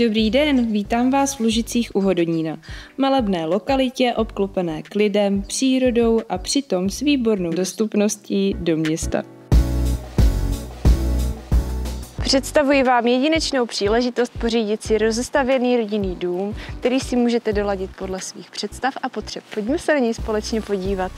Dobrý den, vítám vás v Lužicích u Hodonína, malebné lokalitě obklopené klidem, přírodou a přitom s výbornou dostupností do města. Představuji vám jedinečnou příležitost pořídit si rozestavěný rodinný dům, který si můžete doladit podle svých představ a potřeb. Pojďme se na něj společně podívat.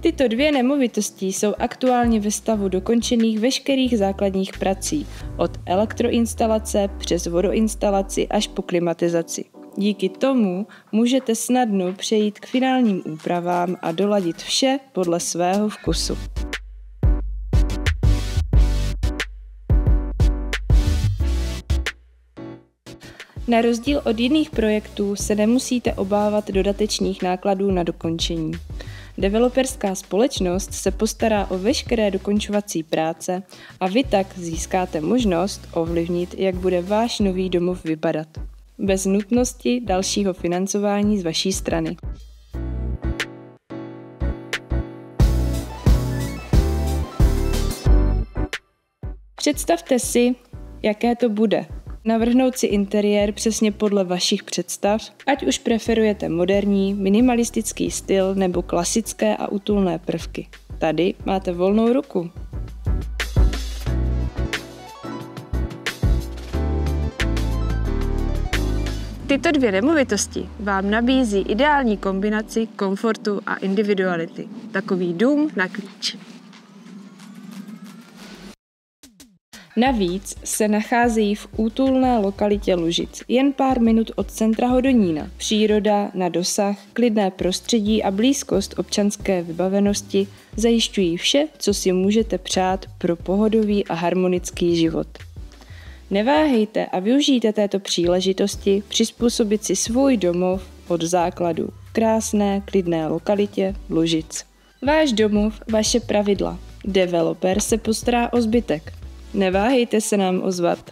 Tyto dvě nemovitosti jsou aktuálně ve stavu dokončených veškerých základních prací, od elektroinstalace přes vodoinstalaci až po klimatizaci. Díky tomu můžete snadno přejít k finálním úpravám a doladit vše podle svého vkusu. Na rozdíl od jiných projektů se nemusíte obávat dodatečných nákladů na dokončení. Developerská společnost se postará o veškeré dokončovací práce a vy tak získáte možnost ovlivnit, jak bude váš nový domov vypadat, bez nutnosti dalšího financování z vaší strany. Představte si, jaké to bude. Navrhnout si interiér přesně podle vašich představ, ať už preferujete moderní, minimalistický styl nebo klasické a útulné prvky. Tady máte volnou ruku. Tyto dvě nemovitosti vám nabízí ideální kombinaci komfortu a individuality. Takový dům na klíč. Navíc se nacházejí v útulné lokalitě Lužic, jen pár minut od centra Hodonína. Příroda na dosah, klidné prostředí a blízkost občanské vybavenosti zajišťují vše, co si můžete přát pro pohodový a harmonický život. Neváhejte a využijte této příležitosti přizpůsobit si svůj domov od základu v krásné, klidné lokalitě Lužic. Váš domov, vaše pravidla. Developer se postará o zbytek. Neváhejte se nám ozvat.